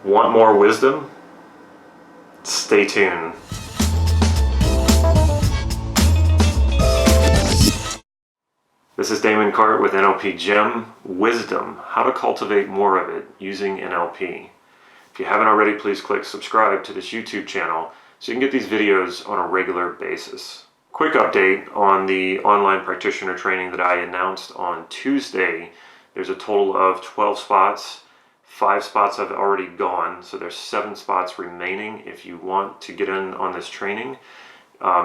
Want more wisdom? Stay tuned. This is Damon Cart with NLP Gem Wisdom, how to cultivate more of it using NLP. If you haven't already, please click subscribe to this YouTube channel so you can get these videos on a regular basis. Quick update on the online practitioner training that I announced on Tuesday. There's a total of 12 spots. 5 spots have already gone, so there's 7 spots remaining. If you want to get in on this training,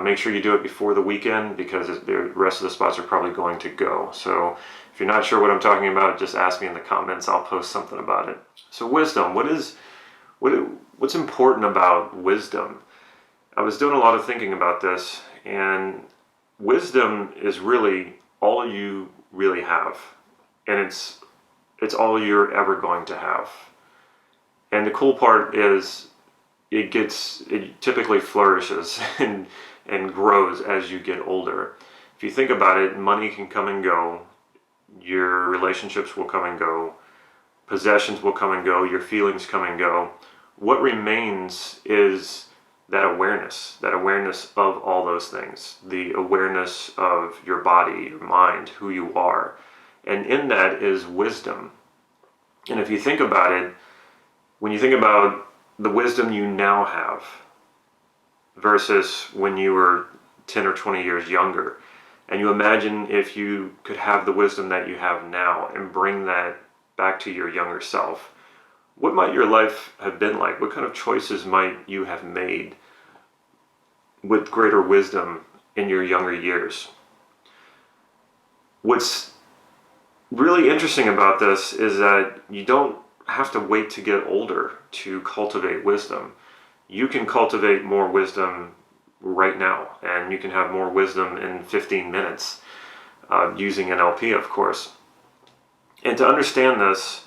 make sure you do it before the weekend because the rest of the spots are probably going to go. So if you're not sure what I'm talking about, just ask me in the comments. I'll post something about it. So wisdom, what's important about wisdom? I was doing a lot of thinking about this, and wisdom is really all you really have, and it's all you're ever going to have. And the cool part is it typically flourishes and grows as you get older. If you think about it, money can come and go, your relationships will come and go, possessions will come and go, your feelings come and go. What remains is that awareness of all those things, the awareness of your body, your mind, who you are. And in that is wisdom. And if you think about it, when you think about the wisdom you now have versus when you were 10 or 20 years younger, and you imagine if you could have the wisdom that you have now and bring that back to your younger self, what might your life have been like? What kind of choices might you have made with greater wisdom in your younger years? What's really interesting about this is that you don't have to wait to get older to cultivate wisdom. You can cultivate more wisdom right now, and you can have more wisdom in 15 minutes using NLP, of course. And to understand this,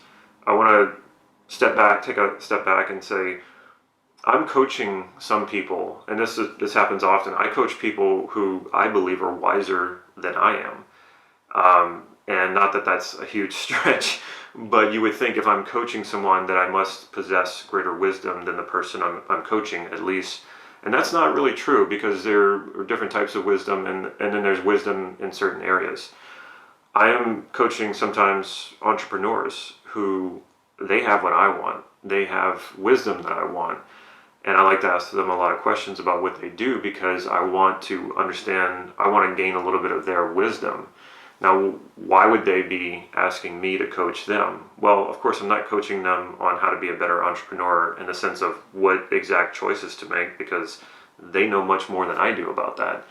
I want to take a step back and say, I'm coaching some people, and this happens often. I coach people who I believe are wiser than I am. And not that that's a huge stretch, but you would think if I'm coaching someone that I must possess greater wisdom than the person I'm coaching, at least. And that's not really true, because there are different types of wisdom, and then there's wisdom in certain areas. I am coaching sometimes entrepreneurs who they have what I want. They have wisdom that I want. And I like to ask them a lot of questions about what they do because I want to understand, I want to gain a little bit of their wisdom. Now, why would they be asking me to coach them? Well, of course, I'm not coaching them on how to be a better entrepreneur in the sense of what exact choices to make, because they know much more than I do about that.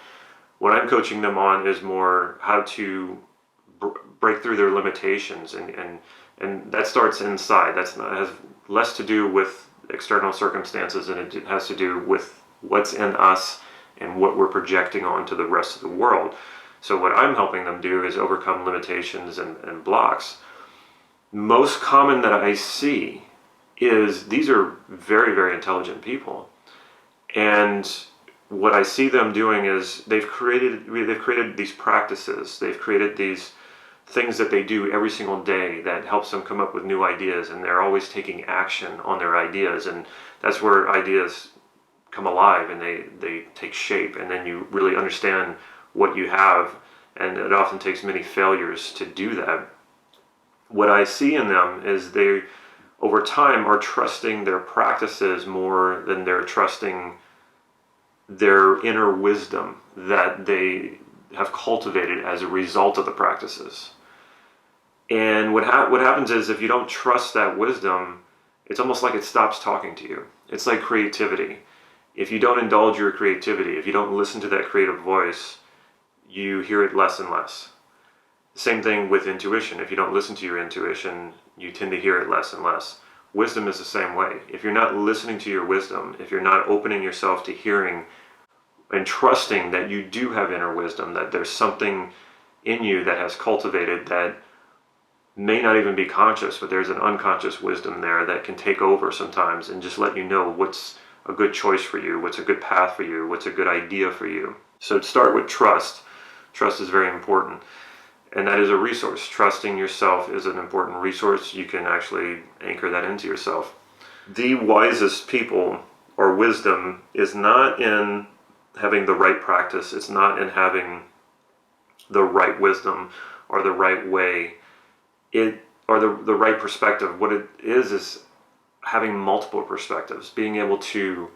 What I'm coaching them on is more how to break through their limitations, and that starts inside. That has less to do with external circumstances, and it has to do with what's in us and what we're projecting onto the rest of the world. So what I'm helping them do is overcome limitations and blocks. Most common that I see is these are very, very intelligent people. And what I see them doing is they've created these practices. They've created these things that they do every single day that helps them come up with new ideas, and they're always taking action on their ideas. And that's where ideas come alive and they take shape, and then you really understand what you have, and it often takes many failures to do that. What I see in them is they, over time, are trusting their practices more than they're trusting their inner wisdom that they have cultivated as a result of the practices. And what happens is if you don't trust that wisdom, it's almost like it stops talking to you. It's like creativity. If you don't indulge your creativity, if you don't listen to that creative voice, you hear it less and less. Same thing with intuition. If you don't listen to your intuition, you tend to hear it less and less. Wisdom is the same way. If you're not listening to your wisdom, if you're not opening yourself to hearing and trusting that you do have inner wisdom, that there's something in you that has cultivated that may not even be conscious, but there's an unconscious wisdom there that can take over sometimes and just let you know what's a good choice for you, what's a good path for you, what's a good idea for you. So start with trust. Trust is very important. And that is a resource. Trusting yourself is an important resource. You can actually anchor that into yourself. The wisest people, or wisdom, is not in having the right practice. It's not in having the right wisdom or the right way, or the right perspective. What it is having multiple perspectives, being able to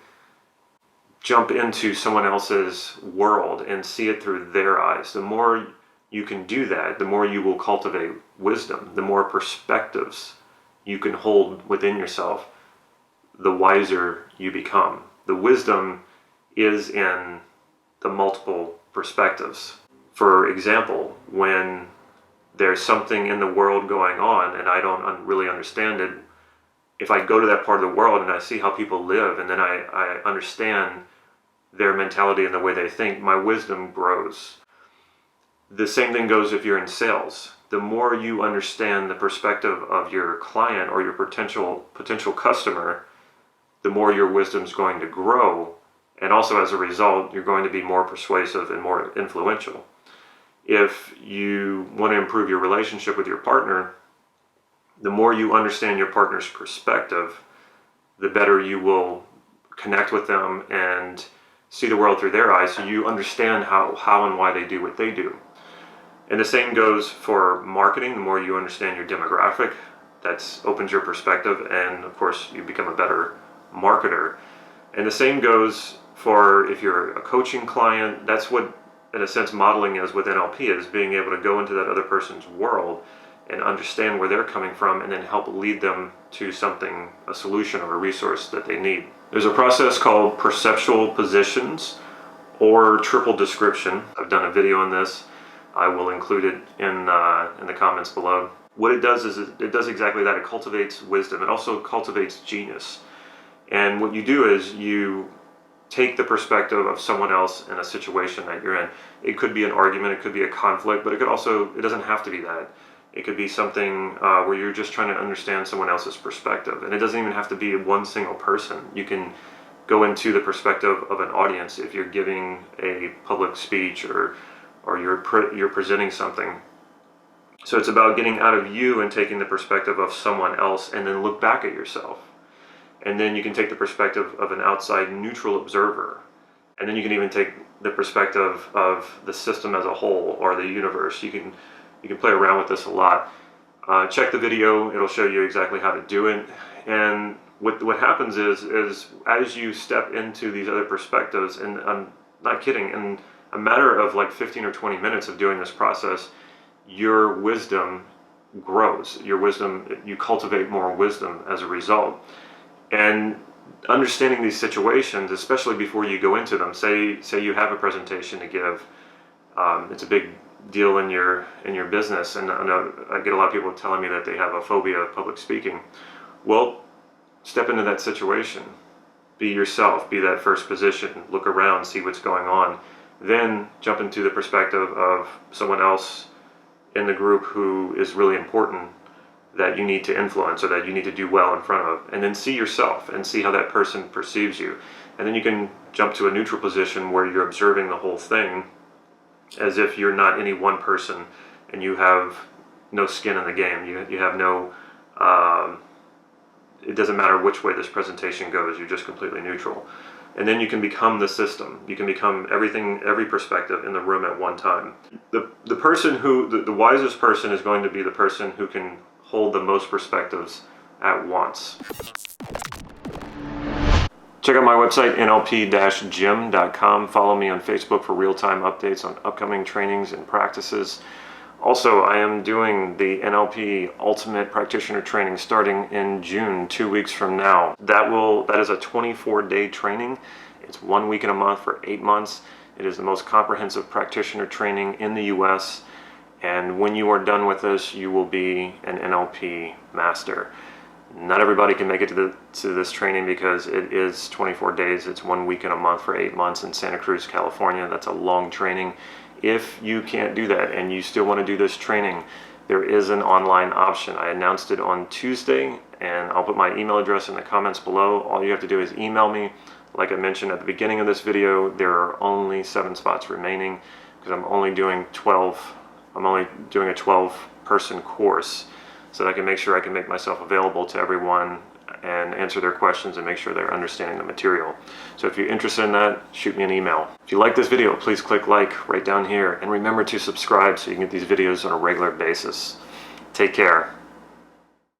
jump into someone else's world and see it through their eyes. The more you can do that, the more you will cultivate wisdom. The more perspectives you can hold within yourself, the wiser you become. The wisdom is in the multiple perspectives. For example, when there's something in the world going on and I don't really understand it, if I go to that part of the world and I see how people live, and then I understand their mentality and the way they think, my wisdom grows. The same thing goes if you're in sales. The more you understand the perspective of your client or your potential customer, the more your wisdom is going to grow. And also as a result, you're going to be more persuasive and more influential. If you want to improve your relationship with your partner, the more you understand your partner's perspective, the better you will connect with them and see the world through their eyes, so you understand how and why they do what they do. And the same goes for marketing. The more you understand your demographic, that opens your perspective, and of course you become a better marketer. And the same goes for if you're a coaching client. That's what, in a sense, modeling is with NLP, is being able to go into that other person's world and understand where they're coming from, and then help lead them to something, a solution or a resource that they need. There's a process called perceptual positions or triple description. I've done a video on this. I will include it in the comments below. What it does is it does exactly that. It cultivates wisdom. It also cultivates genius. And what you do is you take the perspective of someone else in a situation that you're in. It could be an argument, it could be a conflict, but it doesn't have to be that. It could be something where you're just trying to understand someone else's perspective. And it doesn't even have to be one single person. You can go into the perspective of an audience if you're giving a public speech or you're presenting something. So it's about getting out of you and taking the perspective of someone else, and then look back at yourself. And then you can take the perspective of an outside neutral observer. And then you can even take the perspective of the system as a whole, or the universe. You can play around with this a lot. Check the video, it'll show you exactly how to do it. And what happens is as you step into these other perspectives, and I'm not kidding, in a matter of like 15 or 20 minutes of doing this process, your wisdom grows. You cultivate more wisdom as a result. And understanding these situations, especially before you go into them, say you have a presentation to give, it's a big deal in your business, and I get a lot of people telling me that they have a phobia of public speaking. Well, step into that situation, be yourself, be that first position, look around, see what's going on, then jump into the perspective of someone else in the group who is really important, that you need to influence or that you need to do well in front of, and then see yourself and see how that person perceives you. And then you can jump to a neutral position where you're observing the whole thing as if you're not any one person and you have no skin in the game. You have no, it doesn't matter which way this presentation goes, you're just completely neutral. And then you can become the system. You can become everything, every perspective in the room at one time. The person the wisest person is going to be the person who can hold the most perspectives at once. Check out my website, nlp-gym.com. Follow me on Facebook for real-time updates on upcoming trainings and practices. Also, I am doing the NLP Ultimate Practitioner Training starting in June, 2 weeks from now. That is a 24-day training. It's 1 week in a month for 8 months. It is the most comprehensive practitioner training in the US. And when you are done with this, you will be an NLP master. Not everybody can make it to this training because it is 24 days. It's 1 week in a month for 8 months in Santa Cruz, California. That's a long training. If you can't do that and you still want to do this training, there is an online option. I announced it on Tuesday, and I'll put my email address in the comments below. All you have to do is email me. Like I mentioned at the beginning of this video, there are only 7 spots remaining because I'm only doing a 12-person course, so that I can make sure I can make myself available to everyone and answer their questions and make sure they're understanding the material. So if you're interested in that, shoot me an email. If you like this video, please click like right down here, and remember to subscribe so you can get these videos on a regular basis. Take care.